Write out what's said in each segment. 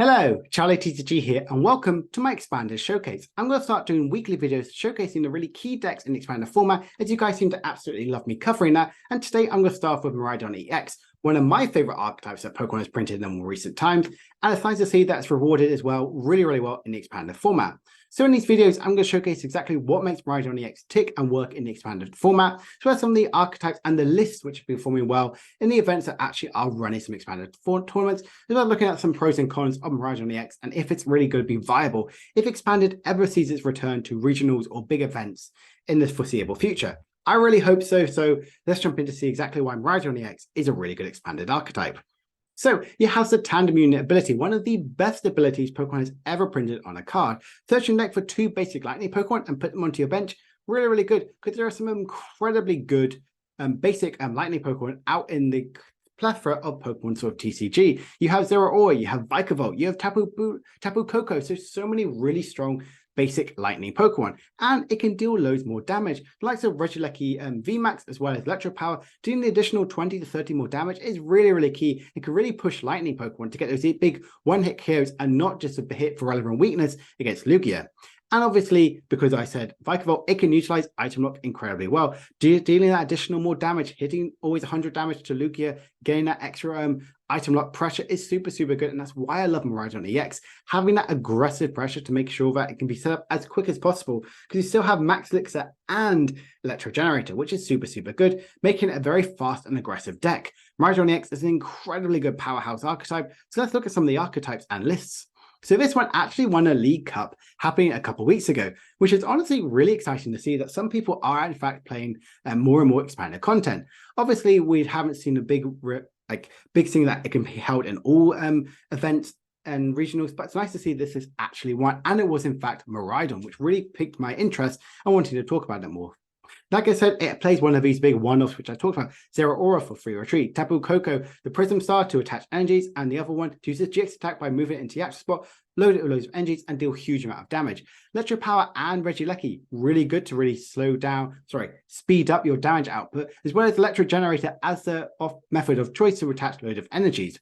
Hello, Charlie TCG here, and welcome to my Expanders Showcase. I'm going to start doing weekly videos showcasing the really key decks in the Expander format, as you guys seem to absolutely love me covering that. And today I'm going to start off with Miraidon EX, one of my favorite archetypes that Pokemon has printed in more recent times, and it's nice to see that it's rewarded as well, really well in the Expander format. So in these videos, I'm going to showcase exactly what makes Miraidon EX tick and work in the expanded format, as well as some of the archetypes and the lists which have been performing well in the events that actually are running some expanded tournaments, as well as looking at some pros and cons of Miraidon EX and if it's really going to be viable if expanded ever sees its return to regionals or big events in the foreseeable future. I really hope so, so let's jump in to see exactly why Miraidon EX is a really good expanded archetype. So you have the Tandem Unit ability, one of the best abilities Pokemon has ever printed on a card. Search your deck for 2 basic lightning Pokemon and put them onto your bench. Really good, because there are some incredibly good basic lightning Pokemon out in the plethora of Pokemon sort of TCG. You have Zeraora, you have Vikavolt, you have Tapu Koko, so many really strong basic lightning Pokemon, and it can deal loads more damage. The likes of Regieleki VMAX as well as Electro Power, doing the additional 20 to 30 more damage is really key. It can really push lightning Pokemon to get those big one-hit KOs and not just a hit for relevant weakness against Lugia. And obviously, because I said Vikavolt, it can utilize Item Lock incredibly well, dealing that additional more damage, hitting always 100 damage to Lugia, getting that extra Item Lock pressure is super good, and that's why I love Miraidon EX, having that aggressive pressure to make sure that it can be set up as quick as possible, because you still have Max Elixir and Electro Generator, which is super good, making it a very fast and aggressive deck. Miraidon EX is an incredibly good powerhouse archetype, so let's look at some of the archetypes and lists. So this one actually won a League Cup happening a couple of weeks ago, which is honestly really exciting to see that some people are in fact playing more and more expanded content. Obviously, we haven't seen a big thing that it can be held in all events and regionals, but it's nice to see this is actually one, and it was in fact Miraidon, which really piqued my interest. I wanted to talk about it more. Like I said, it plays one of these big one-offs, which I talked about. Zeraora for free retreat, Tapu Koko, the Prism Star to attach energies, and the other one to use its GX attack by moving it into the active spot, load it with loads of energies, and deal a huge amount of damage. Electro Power and Regieleki, really good to really speed up your damage output, as well as Electro Generator as the method of choice to attach load of energies.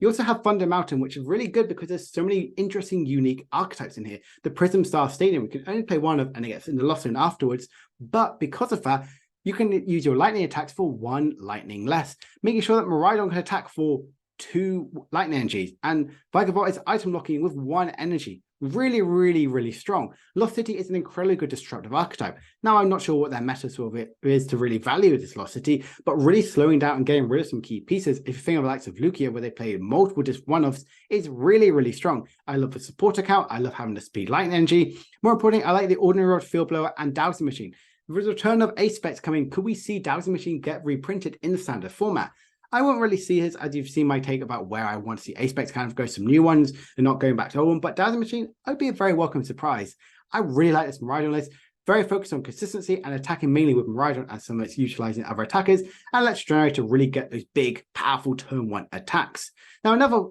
You also have Thunder Mountain, which is really good because there's so many interesting, unique archetypes in here. The Prism Star Stadium, we can only play one of, and it gets in the loss zone afterwards. But because of that, you can use your lightning attacks for 1 lightning less, making sure that Miraidon can attack for 2 lightning energies. And Vikavolt is item locking with 1 energy. Really strong. Lost City is an incredibly good disruptive archetype. Now, I'm not sure what their meta sort of it is to really value this Lost City, but really slowing down and getting rid of some key pieces. If you think of the likes of Lugia, where they play multiple just one-offs, is really strong. I love the support account. I love having the speed lightning energy. More importantly, I like the Ordinary Rod, Field Blower, and Dowsing Machine. With the return of Ace Specs coming, could we see Dowsing Machine get reprinted in the standard format? I won't really see his, as you've seen my take about where I want to see Ace-Specs kind of go some new ones and not going back to old one, but Dowsing Machine, I'd be a very welcome surprise. I really like this Miraidon list, very focused on consistency and attacking mainly with Miraidon and some of its utilizing other attackers, and Electro Generator to really get those big, powerful turn 1 attacks. Now, another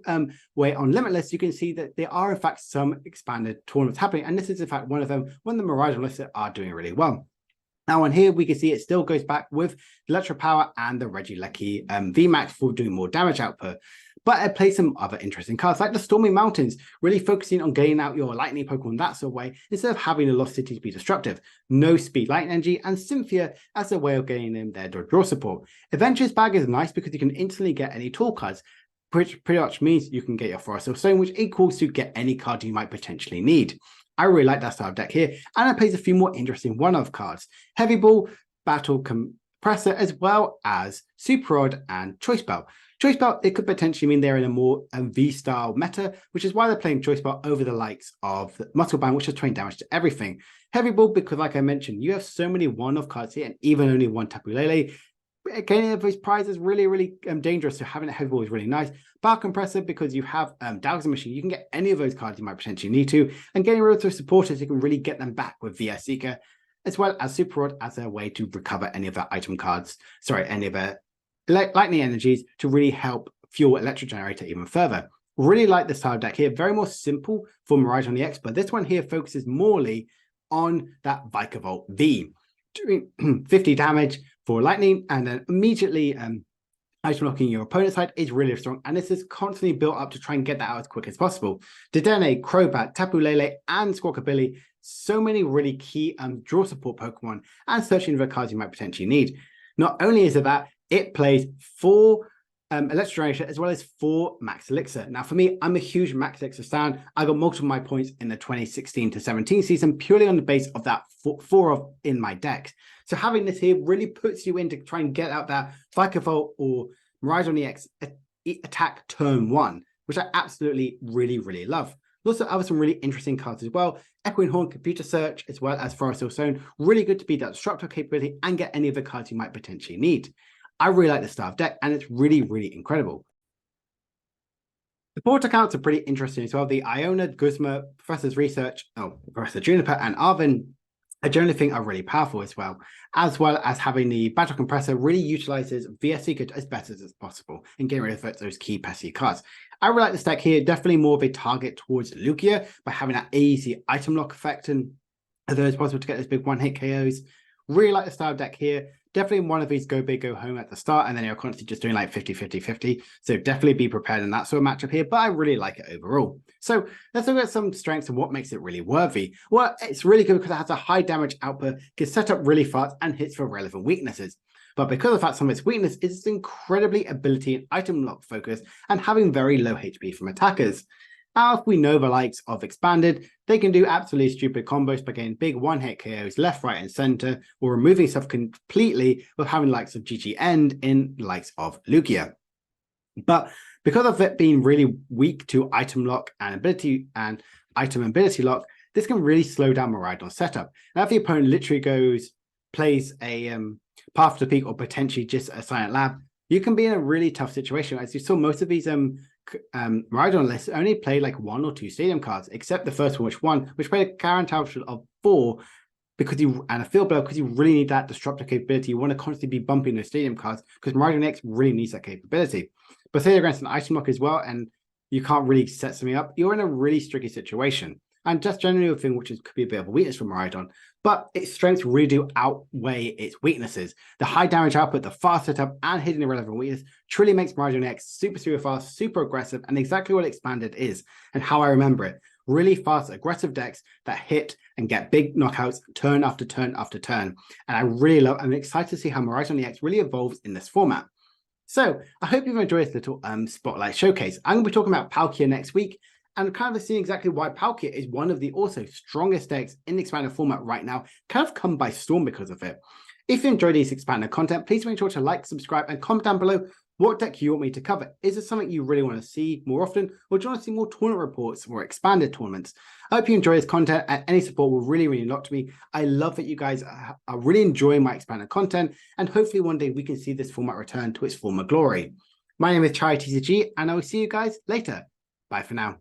way on Limitless, you can see that there are in fact some expanded tournaments happening, and this is in fact one of them, one of the Miraidon lists that are doing really well. Now on here, we can see it still goes back with Electro Power and the Regieleki VMAX for doing more damage output. But it plays some other interesting cards, like the Stormy Mountains, really focusing on getting out your lightning Pokemon that sort of way, instead of having the Lost City to be destructive. No speed lightning energy, and Cynthia as a way of getting in their draw support. Adventures Bag is nice because you can instantly get any tool cards, which pretty much means you can get your Forest of Stone, which equals to get any card you might potentially need. I really like that style of deck here, and it plays a few more interesting one-off cards. Heavy Ball, Battle Compressor, as well as Super Rod and Choice Belt. Choice Belt, it could potentially mean they're in a more V-style meta, which is why they're playing Choice Belt over the likes of Muscle Band, which has 20 damage to everything. Heavy Ball, because like I mentioned, you have so many one-off cards here, and even only 1 Tapu Lele. Gaining those prizes is really dangerous, so having a Heavy Ball is really nice. Bar Compressor, because you have Dowsing Machine, you can get any of those cards you might potentially need to, and getting rid of those supporters, you can really get them back with VS Seeker, as well as Super Rod as a way to recover any of their item cards, any of their lightning energies to really help fuel Electro Generator even further. Really like this style deck here, very more simple for Miraidon EX, but this one here focuses morely on that Vikavolt V, doing 50 damage for lightning, and then immediately item locking your opponent's side is really strong, and this is constantly built up to try and get that out as quick as possible. Dedenne, Crobat, Tapu Lele, and Squawkabilly, so many really key draw support Pokemon, and searching for cards you might potentially need. Not only is it that, it plays 4 Electro Drainage as well as 4 Max Elixir. Now, for me, I'm a huge Max Elixir fan. I got multiple of my points in the 2016 to 17 season purely on the base of that 4 of in my deck. So having this here really puts you in to try and get out that Vikavolt or Miraidon EX attack turn 1, which I absolutely really love. Also have some really interesting cards as well. Echoing Horn, Computer Search, as well as Forest Hill Zone. Really good to be that disruptor capability and get any of the cards you might potentially need. I really like the style of deck, and it's really incredible. The support accounts are pretty interesting as well. The Iona, Guzma, Professor's Research, Professor Juniper, and Arvin, I generally think are really powerful as well as having the Battle Compressor really utilizes VS Seeker as best as possible and getting rid of those key pesky cards. I really like this deck here, definitely more of a target towards Lugia by having that easy item lock effect, and although it's possible to get those big one-hit KOs. Really like the style deck here. Definitely one of these go big, go home at the start, and then you're constantly just doing like 50-50-50. So definitely be prepared in that sort of matchup here, but I really like it overall. So let's look at some strengths and what makes it really worthy. Well, it's really good because it has a high damage output, can set up really fast, and hits for relevant weaknesses. But because of that, some of its weakness is its incredibly ability and item lock focus and having very low HP from attackers. Now, if we know the likes of Expanded, they can do absolutely stupid combos by getting big one-hit KOs left, right, and center, or removing stuff completely with having the likes of GG End in the likes of Lugia. But because of it being really weak to item lock and ability and item ability lock, this can really slow down Miraidon's setup. Now, if the opponent literally plays a Path to the Peak or potentially just a Silent Lab, you can be in a really tough situation. As you saw, most of these Miraidon lists only play like 1 or 2 stadium cards, except the first one, which played a current output of 4 and a field blow because you really need that disruptor capability. You want to constantly be bumping those stadium cards because Miraidon X really needs that capability. But say you're against an item lock as well, and you can't really set something up, you're in a really tricky situation. And just generally a thing which could be a bit of a weakness for Miraidon, but its strengths really do outweigh its weaknesses. The high damage output, the fast setup, and hitting the relevant weakness truly makes Miraidon X super fast, super aggressive, and exactly what Expanded is, and how I remember it. Really fast, aggressive decks that hit and get big knockouts turn after turn after turn. And I'm excited to see how Miraidon X really evolves in this format. So I hope you've enjoyed this little spotlight showcase. I'm going to be talking about Palkia next week, and kind of seeing exactly why Palkia is one of the also strongest decks in the expanded format right now, kind of come by storm because of it. If you enjoy these expanded content, please make sure to like, subscribe, and comment down below what deck you want me to cover. Is it something you really want to see more often, or do you want to see more tournament reports or expanded tournaments? I hope you enjoy this content, and any support will really mean a lot to me. I love that you guys are really enjoying my expanded content, and hopefully one day we can see this format return to its former glory. My name is TCG, and I will see you guys later. Bye for now.